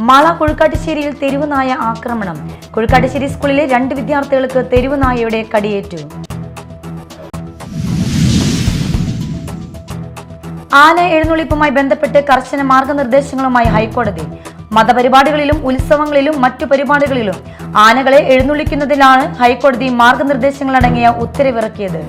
മാള കൊഴുക്കാട്ടുശ്ശേരിയിൽ തെരുവുനായ ആക്രമണം. കൊഴുക്കാട്ടുശ്ശേരി സ്കൂളിലെ 2 വിദ്യാർത്ഥികൾക്ക് തെരുവുനായയുടെ കടിയേറ്റു. ആന എഴുന്നള്ളിപ്പുമായി ബന്ധപ്പെട്ട് കർശന മാർഗനിർദ്ദേശങ്ങളുമായി ഹൈക്കോടതി. മതപരിപാടികളിലും ഉത്സവങ്ങളിലും മറ്റു പരിപാടികളിലും ആനകളെ എഴുന്നള്ളിക്കുന്നതിലാണ് ഹൈക്കോടതി മാർഗനിർദ്ദേശങ്ങളടങ്ങിയ ഉത്തരവിറക്കിയത്.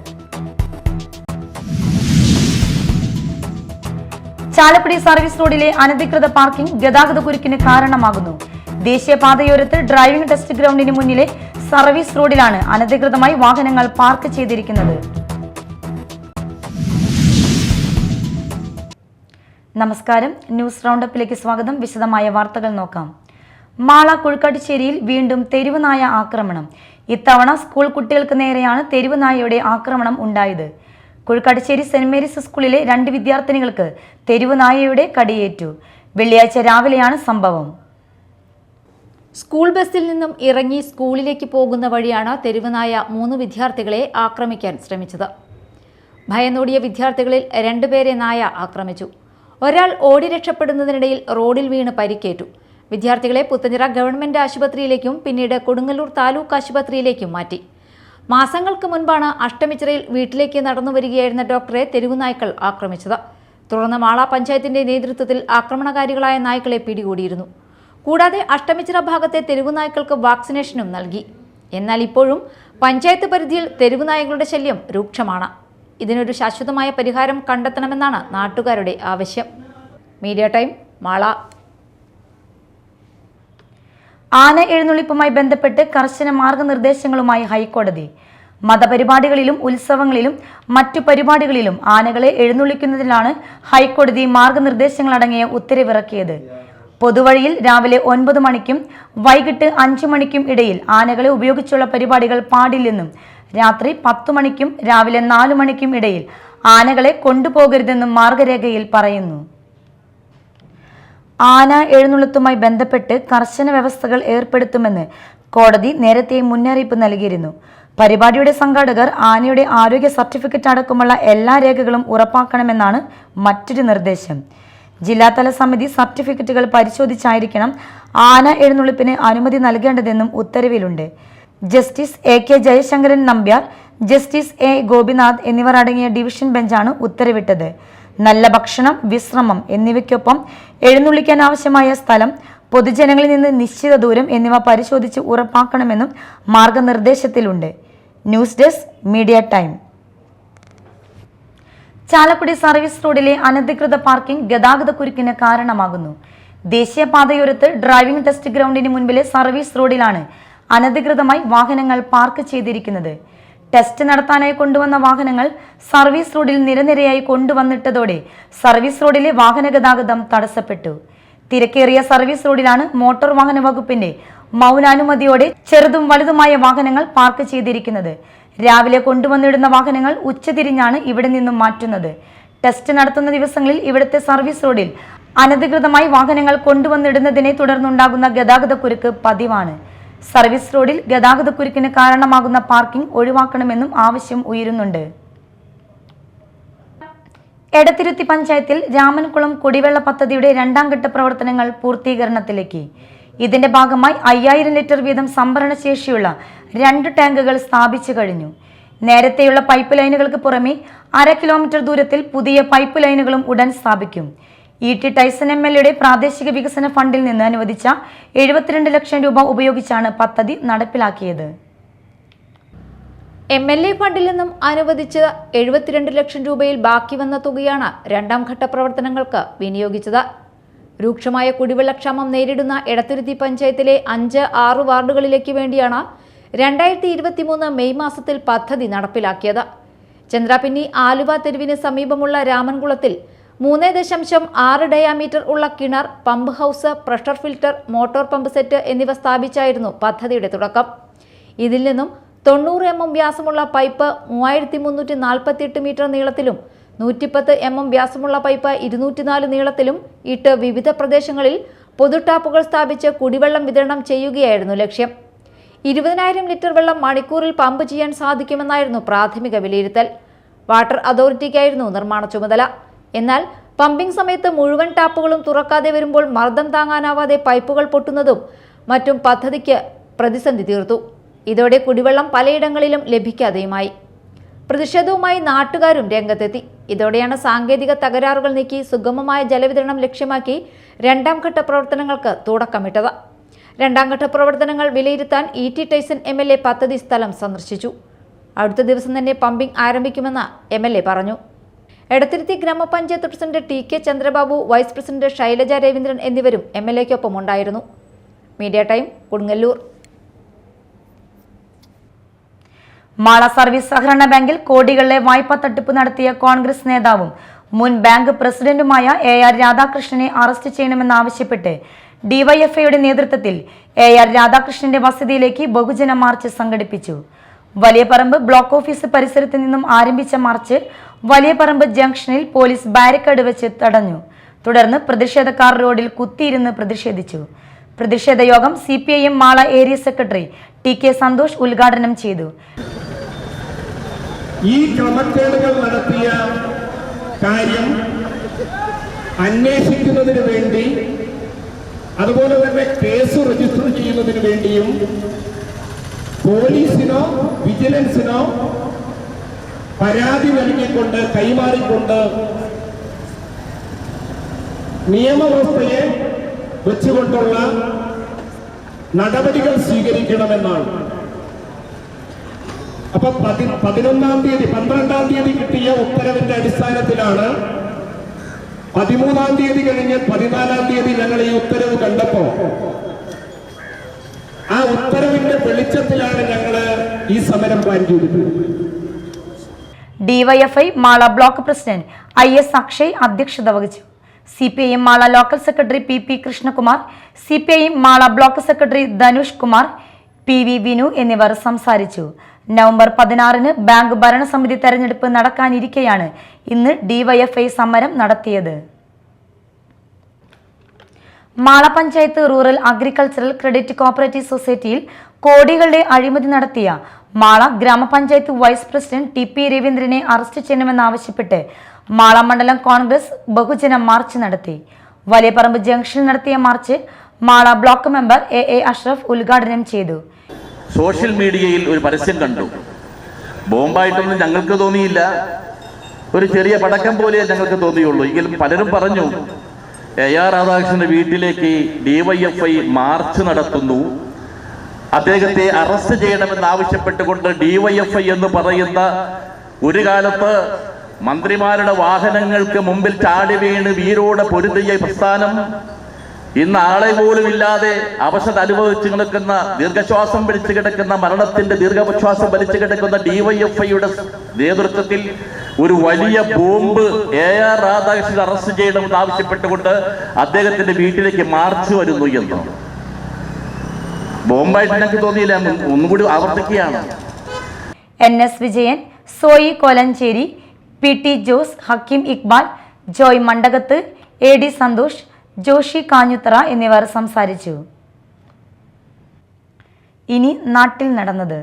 ചാലക്കുടി സർവീസ് റോഡിലെ അനധികൃത പാർക്കിംഗ് ഗതാഗതക്കുരുക്കിന് കാരണമാകുന്നു. ദേശീയപാതയോരത്ത് ഡ്രൈവിംഗ് ടെസ്റ്റ് ഗ്രൗണ്ടിന് മുന്നിലെ സർവീസ് റോഡിലാണ് അനധികൃതമായി വാഹനങ്ങൾ പാർക്ക് ചെയ്തിരിക്കുന്നത്. നമസ്കാരം, ന്യൂസ് റൗണ്ടപ്പിലേക്ക് സ്വാഗതം. വിശദമായ വാർത്തകൾ നോക്കാം. മാള കൊഴുക്കാട്ടുശ്ശേരിയിൽ വീണ്ടും തെരുവുനായ ആക്രമണം. ഇത്തവണ സ്കൂൾ കുട്ടികൾക്ക് നേരെയാണ് തെരുവുനായയുടെ ആക്രമണം ഉണ്ടായത്. കൊഴുക്കാട്ടുശ്ശേരി സെന്റ് മേരീസ് സ്കൂളിലെ 2 വിദ്യാർത്ഥിനികൾക്ക് തെരുവുനായയുടെ കടിയേറ്റു. വെള്ളിയാഴ്ച രാവിലെയാണ് സംഭവം. സ്കൂൾ ബസ്സിൽ നിന്നും ഇറങ്ങി സ്കൂളിലേക്ക് പോകുന്ന വഴിയാണ് തെരുവുനായ 3 വിദ്യാർത്ഥികളെ ആക്രമിക്കാൻ ശ്രമിച്ചത്. ഭയന്നോടിയ വിദ്യാർത്ഥികളിൽ 2 പേരെ നായ ആക്രമിച്ചു. ഒരാൾ ഓടി രക്ഷപ്പെടുന്നതിനിടയിൽ റോഡിൽ വീണ് പരിക്കേറ്റു. വിദ്യാർത്ഥികളെ പുത്തഞ്ചിറ ഗവൺമെന്റ് ആശുപത്രിയിലേക്കും പിന്നീട് കൊടുങ്ങല്ലൂർ താലൂക്ക് ആശുപത്രിയിലേക്കും മാറ്റി. മാസങ്ങൾക്ക് മുൻപാണ് അഷ്ടമിച്ചിറയിൽ വീട്ടിലേക്ക് നടന്നു വരികയായിരുന്ന ഡോക്ടറെ തെരുവുനായ്ക്കൾ ആക്രമിച്ചത്. തുടർന്ന് മാള പഞ്ചായത്തിന്റെ നേതൃത്വത്തിൽ ആക്രമണകാരികളായ നായ്ക്കളെ പിടികൂടിയിരുന്നു. കൂടാതെ അഷ്ടമിച്ചിറ ഭാഗത്തെ തെരുവുനായ്ക്കൾക്ക് വാക്സിനേഷനും നൽകി. എന്നാൽ ഇപ്പോഴും പഞ്ചായത്ത് പരിധിയിൽ തെരുവുനായ്ക്കളുടെ ശല്യം രൂക്ഷമാണ്. ഇതിനൊരു ശാശ്വതമായ പരിഹാരം കണ്ടെത്തണമെന്നാണ് നാട്ടുകാരുടെ ആവശ്യം. Media time, Mala. ആന എഴുന്നള്ളിപ്പുമായി ബന്ധപ്പെട്ട് കർശന മാർഗനിർദ്ദേശങ്ങളുമായി ഹൈക്കോടതി. മതപരിപാടികളിലും ഉത്സവങ്ങളിലും മറ്റു പരിപാടികളിലും ആനകളെ എഴുന്നള്ളിക്കുന്നതിലാണ് ഹൈക്കോടതി മാർഗനിർദ്ദേശങ്ങളടങ്ങിയ ഉത്തരവിറക്കിയത്. പൊതുവഴിയിൽ രാവിലെ 9 മണിക്കും വൈകിട്ട് 5 മണിക്കും ഇടയിൽ ആനകളെ ഉപയോഗിച്ചുള്ള പരിപാടികൾ പാടില്ലെന്നും രാത്രി 10 മണിക്കും രാവിലെ 4 മണിക്കും ഇടയിൽ ആനകളെ കൊണ്ടുപോകരുതെന്നും മാർഗരേഖയിൽ പറയുന്നു. ആന എഴുന്നള്ളത്തുമായി ബന്ധപ്പെട്ട് കർശന വ്യവസ്ഥകൾ ഏർപ്പെടുത്തുമെന്ന് കോടതി നേരത്തെ മുന്നറിയിപ്പ് നൽകിയിരുന്നു. പരിപാടിയുടെ സംഘാടകർ ആനയുടെ ആരോഗ്യ സർട്ടിഫിക്കറ്റ് അടക്കമുള്ള എല്ലാ രേഖകളും ഉറപ്പാക്കണമെന്നാണ് മറ്റൊരു നിർദ്ദേശം. ജില്ലാതല സമിതി സർട്ടിഫിക്കറ്റുകൾ പരിശോധിച്ചായിരിക്കണം ആന എഴുന്നള്ളിപ്പിന് അനുമതി നൽകേണ്ടതെന്നും ഉത്തരവിലുണ്ട്. Justice AK Jayasankaran Nambiar, justice A Gopinath എന്നിവർ അടങ്ങിയ ഡിവിഷൻ ബെഞ്ചാണ് ഉത്തരവിട്ടത്. നല്ല ഭക്ഷണം, വിശ്രമം എന്നിവയ്ക്കൊപ്പം എഴുന്നള്ളിക്കാൻ ആവശ്യമായ സ്ഥലം, പൊതുജനങ്ങളിൽ നിന്ന് നിശ്ചിത ദൂരം എന്നിവ പരിശോധിച്ച് ഉറപ്പാക്കണമെന്നും മാർഗനിർദ്ദേശത്തിലുണ്ട്. News desk, media time. Chalakudy service റോഡിലെ അനധികൃത പാർക്കിംഗ് ഗതാഗതക്കുരുക്കിന് കാരണമാകുന്നു. ദേശീയപാതയോരത്ത് ഡ്രൈവിംഗ് ടെസ്റ്റ് ഗ്രൗണ്ടിന് മുൻപിലെ സർവീസ് റോഡിലാണ് അനധികൃതമായി വാഹനങ്ങൾ പാർക്ക് ചെയ്തിരിക്കുന്നത്. ടെസ്റ്റ് നടത്താനായി കൊണ്ടുവന്ന വാഹനങ്ങൾ സർവീസ് റോഡിൽ നിരനിരയായി കൊണ്ടുവന്നിട്ടതോടെ സർവീസ് റോഡിലെ വാഹന ഗതാഗതം തടസ്സപ്പെട്ടു. തിരക്കേറിയ സർവീസ് റോഡിലാണ് മോട്ടോർ വാഹന വകുപ്പിന്റെ മൗനാനുമതിയോടെ ചെറുതും വലുതുമായ വാഹനങ്ങൾ പാർക്ക് ചെയ്തിരിക്കുന്നത്. രാവിലെ കൊണ്ടുവന്നിടുന്ന വാഹനങ്ങൾ ഉച്ചതിരിഞ്ഞാണ് ഇവിടെ നിന്നും മാറ്റുന്നത്. ടെസ്റ്റ് നടത്തുന്ന ദിവസങ്ങളിൽ ഇവിടുത്തെ സർവീസ് റോഡിൽ അനധികൃതമായി വാഹനങ്ങൾ കൊണ്ടുവന്നിടുന്നതിനെ തുടർന്നുണ്ടാകുന്ന ഗതാഗതക്കുരുക്ക് പതിവാണ്. സർവീസ് റോഡിൽ ഗതാഗതക്കുരുക്കിന് കാരണമാകുന്ന പാർക്കിംഗ് ഒഴിവാക്കണമെന്നും ആവശ്യം ഉയരുന്നുണ്ട്. എടത്തിരുത്തി പഞ്ചായത്തിൽ രാമൻകുളം കുടിവെള്ള പദ്ധതിയുടെ 2ാം ഘട്ട പ്രവർത്തനങ്ങൾ പൂർത്തീകരണത്തിലേക്ക്. ഇതിന്റെ ഭാഗമായി 5000 ലിറ്റർ വീതം സംഭരണ ശേഷിയുള്ള 2 ടാങ്കുകൾ സ്ഥാപിച്ചു കഴിഞ്ഞു. നേരത്തെയുള്ള പൈപ്പ് ലൈനുകൾക്ക് പുറമെ 1/2 കിലോമീറ്റർ ദൂരത്തിൽ പുതിയ പൈപ്പ് ലൈനുകളും ഉടൻ സ്ഥാപിക്കും. E.T. ടൈസൺ MLAയുടെ പ്രാദേശിക വികസന ഫണ്ടിൽ നിന്ന് അനുവദിച്ച 72 ലക്ഷം രൂപ ഉപയോഗിച്ചാണ് പദ്ധതി നടപ്പിലാക്കിയത്. MLA ഫണ്ടിൽ നിന്നും അനുവദിച്ച 72 ലക്ഷം രൂപയിൽ ബാക്കി വന്ന തുകയാണ് 2ാം ഘട്ട പ്രവർത്തനങ്ങൾക്ക് വിനിയോഗിച്ചത്. രൂക്ഷമായ കുടിവെള്ളക്ഷാമം നേരിടുന്ന എടത്തിരുത്തി പഞ്ചായത്തിലെ 5, 6 വാർഡുകളിലേക്ക് വേണ്ടിയാണ് 2023 മെയ് മാസത്തിൽ പദ്ധതി നടപ്പിലാക്കിയത്. ചന്ദ്രാപിന്നി ആലുവ തെരുവിന് സമീപമുള്ള രാമൻകുളത്തിൽ 3.6 ഡയാമീറ്റർ ഉള്ള കിണർ, pump house, pressure filter, motor pump set എന്നിവ സ്ഥാപിച്ചായിരുന്നു പദ്ധതിയുടെ തുടക്കം. ഇതിൽ നിന്നും 90 mm വ്യാസമുള്ള പൈപ്പ് 3348 മീറ്റർ നീളത്തിലും 110 mm വ്യാസമുള്ള പൈപ്പ് 204 നീളത്തിലും ഇട്ട് വിവിധ പ്രദേശങ്ങളിൽ പൊതു ടാപ്പുകൾ സ്ഥാപിച്ച് കുടിവെള്ളം വിതരണം ചെയ്യുകയായിരുന്നു ലക്ഷ്യം. 20,000 ലിറ്റർ വെള്ളം മണിക്കൂറിൽ പമ്പ് ചെയ്യാൻ സാധിക്കുമെന്നായിരുന്നു പ്രാഥമിക വിലയിരുത്തൽ. വാട്ടർ അതോറിറ്റിക്കായിരുന്നു നിർമ്മാണ ചുമതല. എന്നാൽ പമ്പിംഗ് സമയത്ത് മുഴുവൻ ടാപ്പുകളും തുറക്കാതെ വരുമ്പോൾ മർദ്ദം താങ്ങാനാവാതെ പൈപ്പുകൾ പൊട്ടുന്നതും മറ്റും പദ്ധതിക്ക് പ്രതിസന്ധി തീർത്തു. ഇതോടെ കുടിവെള്ളം പലയിടങ്ങളിലും ലഭിക്കാതെയുമായി. പ്രതിഷേധവുമായി നാട്ടുകാരും രംഗത്തെത്തി. ഇതോടെയാണ് സാങ്കേതിക തകരാറുകൾ നീക്കി സുഗമമായ ജലവിതരണം ലക്ഷ്യമാക്കി രണ്ടാം ഘട്ട പ്രവർത്തനങ്ങൾക്ക് തുടക്കമിട്ടത്. രണ്ടാം ഘട്ട പ്രവർത്തനങ്ങൾ വിലയിരുത്താൻ ET ടൈസൺ MLA പദ്ധതി സ്ഥലം സന്ദർശിച്ചു. അടുത്ത ദിവസം തന്നെ പമ്പിംഗ് ആരംഭിക്കുമെന്ന് MLA പറഞ്ഞു. എടത്തിരുത്തി ഗ്രാമപഞ്ചായത്ത് president TK Chandrababu, vice president Shailaja Raveendran എന്നിവരും MLAയ്ക്കൊപ്പം ഉണ്ടായിരുന്നു. Media time, Kodungallur. Mala service സഹകരണ ബാങ്കിൽ കോടികളിലെ വായ്പാ തട്ടിപ്പ് നടത്തിയ കോൺഗ്രസ് നേതാവും മുൻ ബാങ്ക് പ്രസിഡന്റുമായ AR രാധാകൃഷ്ണനെ അറസ്റ്റ് ചെയ്യണമെന്നാവശ്യപ്പെട്ട് DYFIയുടെ നേതൃത്വത്തിൽ AR രാധാകൃഷ്ണന്റെ വസതിയിലേക്ക് ബഹുജന മാർച്ച് സംഘടിപ്പിച്ചു. വലിയപറമ്പ് ബ്ലോക്ക് ഓഫീസ് പരിസരത്ത് നിന്നും ആരംഭിച്ച മാർച്ച് വലിയപറമ്പ് ജംഗ്ഷനിൽ പോലീസ് ബാരിക്കേഡ് വെച്ച് തടഞ്ഞു. തുടർന്ന് പ്രതിഷേധക്കാർ റോഡിൽ കുത്തിയിരുന്ന് പ്രതിഷേധിച്ചു. പ്രതിഷേധ യോഗം CPIM Mala area secretary TK Santhosh ഉദ്ഘാടനം ചെയ്തു. ഈ ക്രമക്കേടുകൾ നടത്തിയ കാര്യം അന്വേഷിക്കുന്നതിന് വേണ്ടി, അതുപോലെ തന്നെ കേസ് രജിസ്റ്റർ ചെയ്യുന്നതിന് വേണ്ടിയും പോലീസിനോ വിജിലൻസിനോ പരാതി നൽകിക്കൊണ്ട് കൈമാറിക്കൊണ്ട് നിയമവ്യവസ്ഥയെ വെച്ചുകൊണ്ടുള്ള നടപടികൾ സ്വീകരിക്കണമെന്നാണ്. അപ്പൊ 12-ാം തീയതി കിട്ടിയ ഉത്തരവിന്റെ അടിസ്ഥാനത്തിലാണ് 13-ാം തീയതി കഴിഞ്ഞ് 14-ാം തീയതി ഞങ്ങൾ ഈ ഉത്തരവ് കണ്ടപ്പോ ആ ഉത്തരവിന്റെ വെളിച്ചത്തിലാണ് ഞങ്ങൾ ഈ സമരം പ്ലാൻ ചെയ്തത്. DYFI Mala block president IS Akshay അധ്യക്ഷത വഹിച്ചു. CPIM Mala local secretary PP Krishnakumar, CPIM Mala block secretary Dhanush Kumar, PV Vinu എന്നിവർ സംസാരിച്ചു. നവംബർ 16-ന് ബാങ്ക് ഭരണസമിതി തെരഞ്ഞെടുപ്പ് നടക്കാനിരിക്കെയാണ് ഇന്ന് DYFI സമരം നടത്തിയത്. Mala panchayat rural agricultural credit cooperative സൊസൈറ്റിയിൽ കോടികളുടെ അഴിമതി നടത്തിയ മാള ഗ്രാമപഞ്ചായത്ത് വൈസ് പ്രസിഡന്റ് TP രവീന്ദ്രനെ അറസ്റ്റ് ചെയ്യണമെന്നാവശ്യപ്പെട്ട് മാള മണ്ഡലം കോൺഗ്രസ് ബഹുജന മാർച്ച് നടത്തി. വലിയപറമ്പ് ജംഗ്ഷനിൽ നടത്തിയ March Mala block member AA Ashraf ഉദ്ഘാടനം ചെയ്തു. സോഷ്യൽ മീഡിയയിൽ ഒരു പരസ്യം കണ്ടു. ബോംബായിട്ടൊന്നും ഞങ്ങൾക്ക് തോന്നിയില്ല, ഒരു ചെറിയ പടക്കം പോലെ ഞങ്ങൾക്ക് തോന്നിയുള്ളൂ. എങ്കിലും പലരും പറഞ്ഞു AR രാധാകൃഷ്ണന്റെ വീട്ടിലേക്ക് DYFI മാർച്ച് നടത്തുന്നു, അദ്ദേഹത്തെ അറസ്റ്റ് ചെയ്യണമെന്ന് ആവശ്യപ്പെട്ടുകൊണ്ട് DYFI എന്ന് പറയുന്ന ഒരു കാലത്ത് മന്ത്രിമാരുടെ വാഹനങ്ങൾക്ക് മുമ്പിൽ ചാടി വീണ് വീരോടെ പൊരുതിയ പ്രസ്ഥാനം ഇന്ന് ആളെ പോലും ഇല്ലാതെ അവശത അനുഭവിച്ചു കിടക്കുന്ന, ദീർഘശ്വാസം വലിച്ചു കിടക്കുന്ന, മരണത്തിന്റെ ദീർഘശ്വാസം വലിച്ചു കിടക്കുന്ന DYFIയുടെ നേതൃത്വത്തിൽ ഒരു വലിയ ബോംബ് AR രാധാകൃഷ്ണൻ അറസ്റ്റ് ചെയ്യണമെന്ന് ആവശ്യപ്പെട്ടുകൊണ്ട് അദ്ദേഹത്തിന്റെ വീട്ടിലേക്ക് മാർച്ച് വരുന്നു എന്ന് ബോംബായിട്ട് എനിക്ക് തോന്നിയില്ല. ഒന്നുകൂടി ആവർത്തിക്കുകയാണ്. NS വിജയൻ, സോയി കോലഞ്ചേരി, PT ജോസ്, ഹക്കീം ഇക്ബാൽ, ജോയ് മണ്ടകത്ത്, AD സന്തോഷ്, ജോഷി കാഞ്ഞുത്തറ എന്നിവർ സംസാരിച്ചു. ഇനി നാട്ടിൽ നടന്നത്.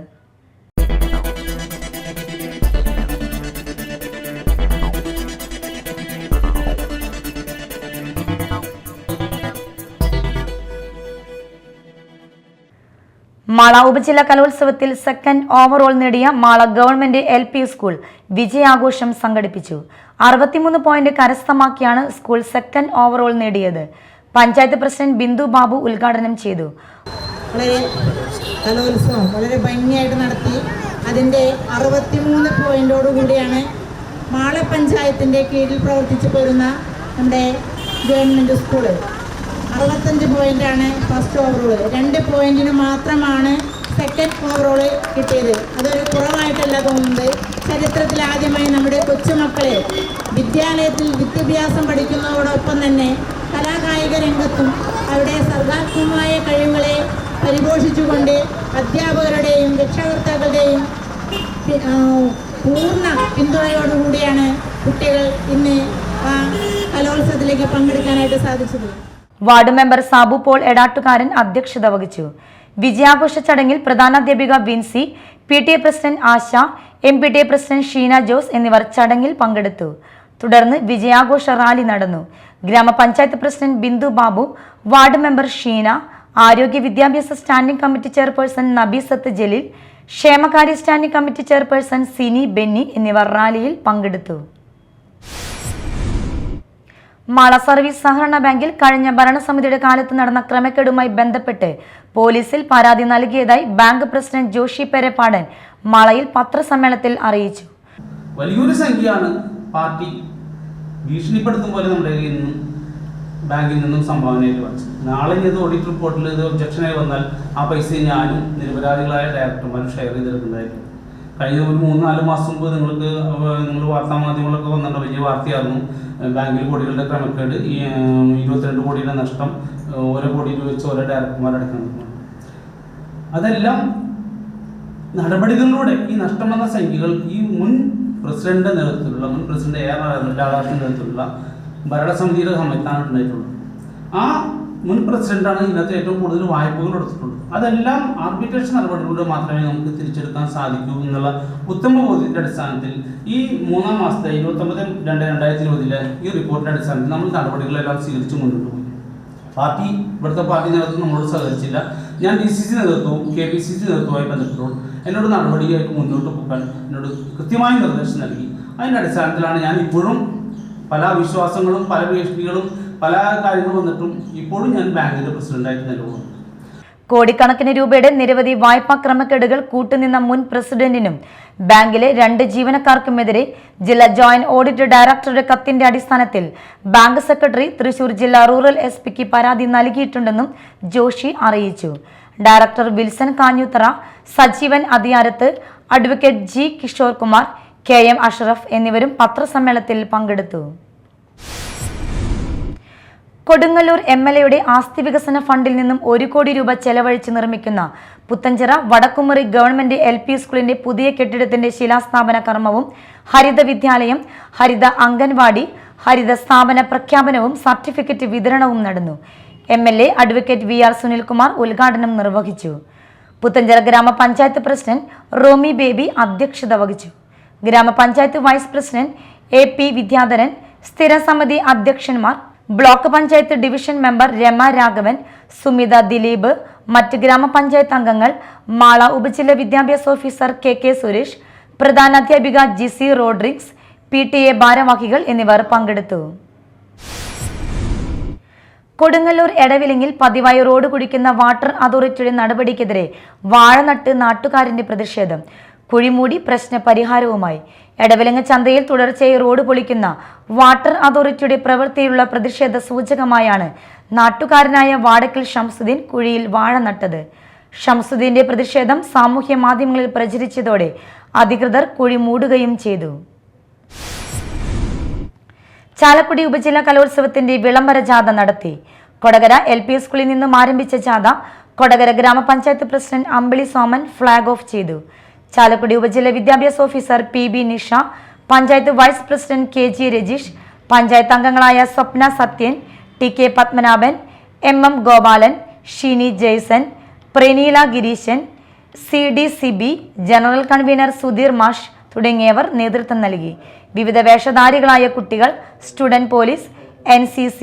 മാള ഉപജില്ലാ കലോത്സവത്തിൽ സെക്കൻഡ് ഓവറോൾ നേടിയ മാള ഗവൺമെന്റ് LP സ്കൂൾ വിജയാഘോഷം സംഘടിപ്പിച്ചു. 63 പോയിന്റ് കരസ്ഥമാക്കിയാണ് സ്കൂൾ സെക്കൻഡ് ഓവറോൾ നേടിയത്. പഞ്ചായത്ത് പ്രസിഡന്റ് ബിന്ദു ബാബു ഉദ്ഘാടനം ചെയ്തു. കലോത്സവം വളരെ ഭംഗിയായിട്ട് നടത്തി. അതിൻ്റെ 63 പോയിന്റോടുകൂടിയാണ് മാള പഞ്ചായത്തിൻ്റെ കീഴിൽ പ്രവർത്തിച്ചു പോരുന്ന നമ്മുടെ ഗവൺമെൻറ് സ്കൂള്. 65 പോയിന്റാണ് ഫസ്റ്റ് ഓവറോൾ. 2 പോയിന്റിന് മാത്രമാണ് സെക്കൻഡ് ഓവറോൾ കിട്ടിയത്. അതൊരു കുറവായിട്ടല്ല തോന്നുന്നത്. ചരിത്രത്തിൽ ആദ്യമായി നമ്മുടെ കൊച്ചുമക്കളെ വിദ്യാലയത്തിൽ വിദ്യാഭ്യാസം പഠിക്കുന്നതോടൊപ്പം തന്നെ കലാകായിക രംഗത്തും അവരുടെ സർഗാത്മകമായ കഴിവുകളെ പരിപോഷിച്ചുകൊണ്ട് അധ്യാപകരുടെയും രക്ഷകർത്താക്കളുടെയും പൂർണ്ണ പിന്തുണയോടുകൂടിയാണ് കുട്ടികൾ ഇന്ന് ആ കലോത്സവത്തിലേക്ക് പങ്കെടുക്കാനായിട്ട് സാധിച്ചത്. വാർഡ് മെമ്പർ സാബു പോൾ എടാട്ടുകാരൻ അധ്യക്ഷത വഹിച്ചു. വിജയാഘോഷ ചടങ്ങിൽ പ്രധാനാധ്യാപിക Vincy, PTA president Asha, MPTA president Sheena Jose എന്നിവർ ചടങ്ങിൽ പങ്കെടുത്തു. തുടർന്ന് വിജയാഘോഷ റാലി നടന്നു. ഗ്രാമപഞ്ചായത്ത് president Bindu Babu, ward member Sheena, ആരോഗ്യ വിദ്യാഭ്യാസ standing committee chairperson Nabeesath Jaleel, ക്ഷേമകാര്യ standing committee chairperson Sini Benny എന്നിവർ റാലിയിൽ പങ്കെടുത്തു. മാള സർവീസ് സഹകരണ ബാങ്കിൽ കഴിഞ്ഞ ഭരണസമിതിയുടെ കാലത്ത് നടന്ന ക്രമക്കേടുമായി ബന്ധപ്പെട്ട് പോലീസിൽ പരാതി നൽകിയതായി ബാങ്ക് പ്രസിഡന്റ് ജോഷി പെരപ്പാടൻ മാളയിൽ പത്രസമ്മേളനത്തിൽ അറിയിച്ചു. വലിയൊരു സംഖ്യയാണ് പാർട്ടി ഭീഷണിപ്പെടുത്തും പോലെ നമ്മുടെ ബാങ്കിൽ നിന്നും സംഭാവനയായിട്ട് വാങ്ങിച്ചത്. നാളെ ഇത് ഓഡിറ്റ് റിപ്പോർട്ടിൽ ഇത് ഒബ്ജക്ഷനായി വന്നാൽ ആ പൈസ ഞാനും നിരപരാധികളായ ഡയറക്ടർമാരും ഷെയർ ചെയ്തെടുക്കുന്നതായിരുന്നു. കഴിഞ്ഞ ഒരു 3-4 മാസം മുമ്പ് നിങ്ങൾ വാർത്താ മാധ്യമങ്ങളൊക്കെ വന്നിട്ട് വലിയ വാർത്തയായിരുന്നു. ബാങ്കിൽ കോടികളുടെ ക്രമക്കേട്, 22 കോടിയുടെ നഷ്ടം, ഓരോ കോടി രൂപ വെച്ച് ഓരോ ഡയറക്ടർമാരടക്കം. അതെല്ലാം നടപടികളിലൂടെ ഈ നഷ്ടം വന്ന സംഖ്യകൾ ഈ മുൻ പ്രസിഡന്റിന്റെ നേതൃത്വത്തിലുള്ള മുൻ പ്രസിഡന്റ് AR രാധാകൃഷ്ണന്റെ നേതൃത്വത്തിലുള്ള ഭരണസമിതിയുടെ സമയത്താണ് ഉണ്ടായിട്ടുള്ളത്. ആ മുൻ പ്രസിഡന്റാണ് ഇതിനകത്ത് ഏറ്റവും കൂടുതൽ വായ്പകൾ എടുത്തിട്ടുള്ളത്. അതെല്ലാം ആർബിട്രേഷൻ നടപടികളിലൂടെ മാത്രമേ നമുക്ക് തിരിച്ചെടുക്കാൻ സാധിക്കൂ എന്നുള്ള ഉത്തമ ബോധ്യത്തിന്റെ അടിസ്ഥാനത്തിൽ ഈ 3-ാം മാസത്തെ 29/2/2020 ഈ റിപ്പോർട്ടിന്റെ അടിസ്ഥാനത്തിൽ നമ്മൾ നടപടികളെല്ലാം സ്വീകരിച്ച് മുന്നോട്ട് പോയി. ഇവിടുത്തെ പാർട്ടി നേതൃത്വം നമ്മളോട് സഹകരിച്ചില്ല. ഞാൻ DCC നേതൃത്വവും KPCC നേതൃത്വവുമായി ബന്ധപ്പെട്ടു എന്നോട് നടപടിയായിട്ട് മുന്നോട്ട് പോകാൻ എന്നോട് കൃത്യമായ നിർദ്ദേശം നൽകി. അതിൻ്റെ അടിസ്ഥാനത്തിലാണ് ഞാൻ ഇപ്പോഴും പല വിശ്വാസങ്ങളും പല ഭീഷണികളും പല കാര്യങ്ങളും വന്നിട്ടും ഇപ്പോഴും ഞാൻ ബാങ്കിന്റെ പ്രസിഡന്റായിട്ട് നിലകൊള്ളുന്നു. കോടിക്കണക്കിന് രൂപയുടെ നിരവധി വായ്പാ ക്രമക്കേടുകൾ കൂട്ടുനിന്ന മുൻ പ്രസിഡന്റിനും ബാങ്കിലെ 2 ജീവനക്കാർക്കുമെതിരെ ജില്ലാ ജോയിന്റ് ഓഡിറ്റ് ഡയറക്ടറുടെ കത്തിന്റെ അടിസ്ഥാനത്തിൽ ബാങ്ക് സെക്രട്ടറി തൃശൂർ ജില്ലാ റൂറൽ SP പരാതി നൽകിയിട്ടുണ്ടെന്നും ജോഷി അറിയിച്ചു. Director Wilson Kanjuthara, Sajeevan Athiyarath, advocate G Kishore Kumar, KM Ashraf എന്നിവരും പത്രസമ്മേളനത്തിൽ പങ്കെടുത്തു. കൊടുങ്ങല്ലൂർ MLAയുടെ ആസ്തി വികസന ഫണ്ടിൽ നിന്നും 1 കോടി രൂപ ചെലവഴിച്ച് നിർമ്മിക്കുന്ന പുത്തഞ്ചിറ വടക്കുമുറി ഗവൺമെന്റ് LP സ്കൂളിന്റെ പുതിയ കെട്ടിടത്തിന്റെ ശിലാസ്ഥാപന കർമ്മവും ഹരിത വിദ്യാലയം, ഹരിത അംഗൻവാടി, ഹരിത സ്ഥാപന പ്രഖ്യാപനവും സർട്ടിഫിക്കറ്റ് വിതരണവും നടന്നു. MLA അഡ്വക്കേറ്റ് VR സുനിൽകുമാർ ഉദ്ഘാടനം നിർവഹിച്ചു. പുത്തഞ്ചിറ ഗ്രാമപഞ്ചായത്ത് പ്രസിഡന്റ് റോമി ബേബി അധ്യക്ഷത വഹിച്ചു. ഗ്രാമപഞ്ചായത്ത് വൈസ് പ്രസിഡന്റ് AP വിദ്യാധരൻ, സ്ഥിരം സമിതി അധ്യക്ഷന്മാർ, block panchayat division member Rama Raghavan, Sumitha Dileep, മറ്റ് ഗ്രാമപഞ്ചായത്ത് അംഗങ്ങൾ, മാള ഉപജില്ല വിദ്യാഭ്യാസ ഓഫീസർ KK സുരേഷ്, പ്രധാനാധ്യാപിക GC റോഡ്രിക്സ്, PTA ഭാരവാഹികൾ എന്നിവർ പങ്കെടുത്തു. കൊടുങ്ങല്ലൂർ എടവിലിങ്ങിൽ പതിവായി റോഡ് കുഴിക്കുന്ന വാട്ടർ അതോറിറ്റിയുടെ നടപടിക്കെതിരെ വാഴനട്ട് നാട്ടുകാരന്റെ പ്രതിഷേധം. കുഴിമൂടി പ്രശ്ന പരിഹാരവുമായി എടവിലങ്ങ് ചന്തയിൽ തുടർച്ചയായി റോഡ് പൊളിക്കുന്ന വാട്ടർ അതോറിറ്റിയുടെ പ്രവൃത്തിയിലുള്ള പ്രതിഷേധ സൂചകമായാണ് നാട്ടുകാരനായ വാടക്കൽ ഷംസുദ്ദീൻ കുഴിയിൽ വാഴ നട്ടത്. ഷംസുദ്ദീന്റെ പ്രതിഷേധം സാമൂഹ്യ മാധ്യമങ്ങളിൽ പ്രചരിച്ചതോടെ അധികൃതർ കുഴി മൂടുകയും ചെയ്തു. ചാലക്കുടി ഉപജില്ലാ കലോത്സവത്തിന്റെ വിളംബര ജാഥ നടത്തി. കൊടകര LP സ്കൂളിൽ നിന്നും ആരംഭിച്ച ജാഥ Kodakara grama panchayat president Ambili Soman flag off ചെയ്തു. ചാലക്കുടി ഉപജില്ല വിദ്യാഭ്യാസ officer PB Nisha, panchayat vice president KG Rajeesh, panchayat അംഗങ്ങളായ Swapna Sathyan, TK Padmanabhan, MM Gopalan, Shini Jaison, Praneela Gireeshan, CD Siby, general convener Sudheer മാഷ് തുടങ്ങിയവർ നേതൃത്വം നൽകി. വിവിധ വേഷധാരികളായ കുട്ടികൾ, സ്റ്റുഡന്റ് പോലീസ്, NCC,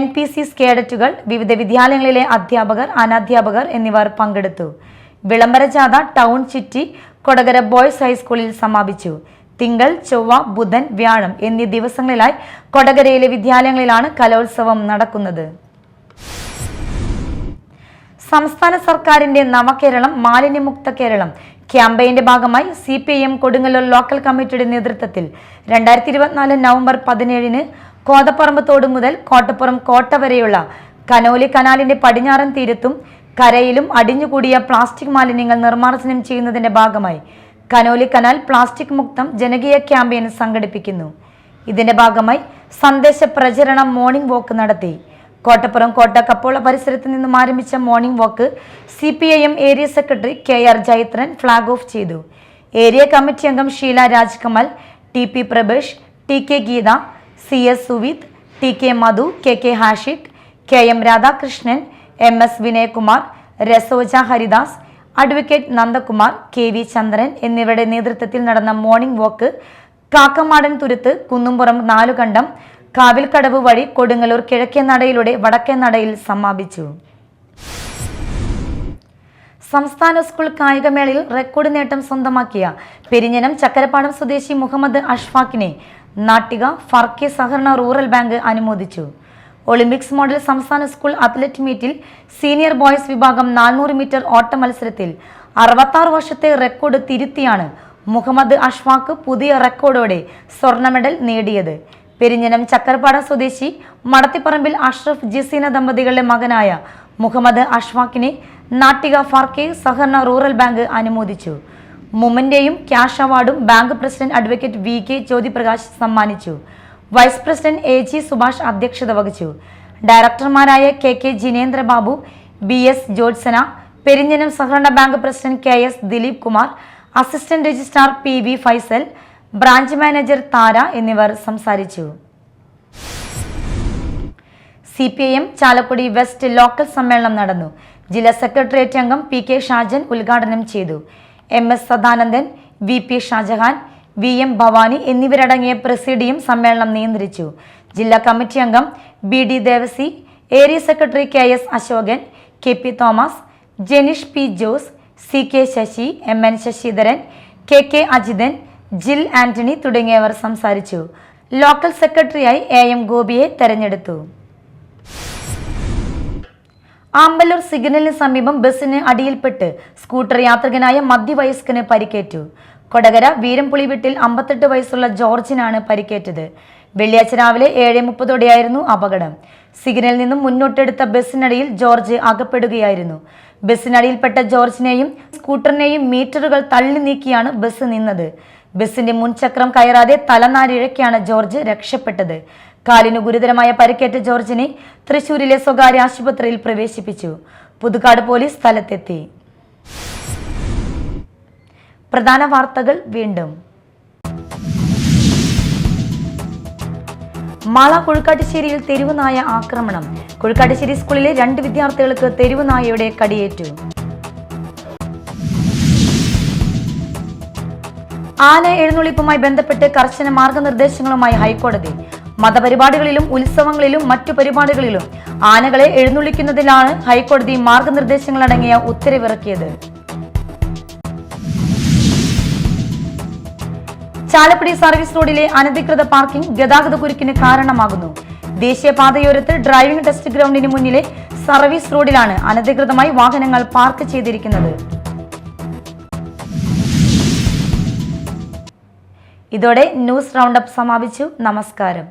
NPC കേഡറ്റുകൾ, വിവിധ വിദ്യാലയങ്ങളിലെ അധ്യാപകർ, അനധ്യാപകർ എന്നിവർ പങ്കെടുത്തു. വിളംബര ജാഥ ടൗൺ ചുറ്റി കൊടകര ബോയ്സ് ഹൈസ്കൂളിൽ സമാപിച്ചു. തിങ്കൾ, ചൊവ്വ, ബുധൻ, വ്യാഴം എന്നീ ദിവസങ്ങളിലായി കൊടകരയിലെ വിദ്യാലയങ്ങളിലാണ് കലോത്സവം നടക്കുന്നത്. സംസ്ഥാന സർക്കാരിന്റെ നവകേരളം മാലിന്യമുക്ത കേരളം ക്യാമ്പയിന്റെ ഭാഗമായി CPIM കൊടുങ്ങല്ലൂർ ലോക്കൽ കമ്മിറ്റിയുടെ നേതൃത്വത്തിൽ 2024 നവംബർ 17 കോതപ്പറമ്പ് തോട് മുതൽ കോട്ടപ്പുറം കോട്ട വരെയുള്ള കനോലി കനാലിന്റെ പടിഞ്ഞാറൻ തീരത്തും കരയിലും അടിഞ്ഞുകൂടിയ പ്ലാസ്റ്റിക് മാലിന്യങ്ങൾ നിർമ്മാർജ്ജനം ചെയ്യുന്നതിന്റെ ഭാഗമായി കനോലി കനാൽ പ്ലാസ്റ്റിക് മുക്തം ജനകീയ ക്യാമ്പയിൻ സംഘടിപ്പിക്കുന്നു. ഇതിന്റെ ഭാഗമായി സന്ദേശ പ്രചരണ മോർണിംഗ് വാക്ക് നടത്തി. കോട്ടപ്പുറം കോട്ട കപ്പോള പരിസരത്ത് നിന്നും ആരംഭിച്ച morning walk CPIM area secretary KR Jaithran flag off ചെയ്തു. ഏരിയ കമ്മിറ്റി അംഗം Sheela Rajkamal, TP Prabhesh, TK Geetha, CS Suvith, TK Madhu, KK Hashiq, KM Radhakrishnan, MS Vinayakumar, Rasoja Haridas, advocate Nandakumar, KV Chandran എന്നിവരുടെ നേതൃത്വത്തിൽ നടന്ന മോർണിംഗ് വാക്ക് കാക്കമാടൻ തുരുത്ത് കുന്നുംപുറം നാലുകണ്ടം കാവിൽക്കടവ് വഴി കൊടുങ്ങല്ലൂർ കിഴക്കേ നടയിലൂടെ വടക്കേ നടയിൽ സമാപിച്ചു. സംസ്ഥാന സ്കൂൾ കായികമേളയിൽ റെക്കോർഡ് നേട്ടം സ്വന്തമാക്കിയ പെരിഞ്ഞനം ചക്കരപ്പാടം സ്വദേശി മുഹമ്മദ് അഷ്ഫാഖിനെ നാട്ടിക ഫർക്കെ സഹകരണ റൂറൽ ബാങ്ക് അനുമോദിച്ചു. ഒളിമ്പിക്സ് മോഡൽ സംസ്ഥാന സ്കൂൾ അത്ലറ്റ് മീറ്റിൽ സീനിയർ ബോയ്സ് വിഭാഗം 400 മീറ്റർ ഓട്ട മത്സരത്തിൽ 66 വർഷത്തെ റെക്കോർഡ് തിരുത്തിയാണ് മുഹമ്മദ് അഷ്ഫാഖ് പുതിയ റെക്കോർഡോടെ സ്വർണ്ണ മെഡൽ നേടിയത്. പെരിഞ്ഞനം ചക്കരപ്പാടം സ്വദേശി മടത്തിപ്പറമ്പിൽ അഷ്റഫ് ജസീന ദമ്പതികളുടെ മകനായ മുഹമ്മദ് അഷ്ഫാഖിനെ നാട്ടിക ഫർക്കെ സഹകരണ റൂറൽ ബാങ്ക് അനുമോദിച്ചു. മൊമെന്റേയും ക്യാഷ് അവാർഡും bank president advocate VK Jyothiprakash സമ്മാനിച്ചു. വൈസ് പ്രസിഡന്റ് AG സുഭാഷ് അധ്യക്ഷത വഹിച്ചു. ഡയറക്ടർമാരായ KK ജിനേന്ദ്ര ബാബു, BS ജോത്സന, പെരിഞ്ഞനം സഹകരണ bank president KS Dileep Kumar, assistant registrar PV Faisal, branch manager Thara എന്നിവർ സംസാരിച്ചു. CPIM ചാലക്കുടി വെസ്റ്റ് ലോക്കൽ സമ്മേളനം നടന്നു. ജില്ലാ സെക്രട്ടേറിയറ്റ് അംഗം PK ഷാജൻ ഉദ്ഘാടനം ചെയ്തു. MS Sadanandan, VP Shah Jahan, VM Bhavani എന്നിവരടങ്ങിയ പ്രസിഡിയം സമ്മേളനം നിയന്ത്രിച്ചു. ജില്ലാ കമ്മിറ്റി അംഗം BD Devasi, area secretary KS Ashokan, KP Thomas, Jenish P Jose, CK Sasi, MN Sasidharan, KK Ajithan, Jil Antony തുടങ്ങിയവർ സംസാരിച്ചു. ലോക്കൽ സെക്രട്ടറിയായി AM ഗോപിയെ തെരഞ്ഞെടുത്തു. ആമ്പല്ലൂർ സിഗ്നലിന് സമീപം ബസിന് അടിയിൽപ്പെട്ട് സ്കൂട്ടർ യാത്രികനായ മധ്യവയസ്കന് പരിക്കേറ്റു. കൊടകര വീരംപുളി വീട്ടിൽ 58 വയസ്സുള്ള ജോർജിനാണ് പരിക്കേറ്റത്. വെള്ളിയാഴ്ച രാവിലെ 7:30ഓടെയായിരുന്നു അപകടം. സിഗ്നലിൽ നിന്നും മുന്നോട്ടെടുത്ത ബസിനടിയിൽ ജോർജ് അകപ്പെടുകയായിരുന്നു. ബസിനടിയിൽപ്പെട്ട ജോർജിനെയും സ്കൂട്ടറിനെയും മീറ്ററുകൾ തള്ളി നീക്കിയാണ് ബസ് നിന്നത്. ബസിന്റെ മുൻചക്രം കയറാതെ തലനാരിഴയ്ക്കാണ് ജോർജ് രക്ഷപ്പെട്ടത്. കാലിന് ഗുരുതരമായ പരിക്കേറ്റ ജോർജിനെ തൃശൂരിലെ സ്വകാര്യ ആശുപത്രിയിൽ പ്രവേശിപ്പിച്ചു. പുതുക്കാട് പോലീസ് സ്ഥലത്തെത്തി. പ്രധാന വാർത്തകൾ വീണ്ടും. മാള കൊഴുക്കാട്ടുശ്ശേരിയിൽ തെരുവുനായ ആക്രമണം. കൊഴുക്കാട്ടുശ്ശേരി സ്കൂളിലെ 2 വിദ്യാർത്ഥികൾക്ക് തെരുവുനായയുടെ കടിയേറ്റു. ആന എഴുന്നള്ളിപ്പുമായി ബന്ധപ്പെട്ട് കർശന മാർഗനിർദ്ദേശങ്ങളുമായി ഹൈക്കോടതി. മതപരിപാടികളിലും ഉത്സവങ്ങളിലും മറ്റു പരിപാടികളിലും ആനകളെ എഴുന്നള്ളിക്കുന്നതിലാണ് ഹൈക്കോടതി മാർഗനിർദ്ദേശങ്ങളടങ്ങിയ ഉത്തരവിറക്കിയത്. ചാലക്കുടി സർവീസ് റോഡിലെ അനധികൃത പാർക്കിംഗ് ഗതാഗതക്കുരുക്കിന് കാരണമാകുന്നു. ദേശീയപാതയോരത്ത് ഡ്രൈവിംഗ് ടെസ്റ്റ് ഗ്രൗണ്ടിന് മുന്നിലെ സർവീസ് റോഡിലാണ് അനധികൃതമായി വാഹനങ്ങൾ പാർക്ക് ചെയ്തിരിക്കുന്നത്. ഇതോടെ ന്യൂസ് റൗണ്ടപ്പ് സമാപിച്ചു. നമസ്കാരം.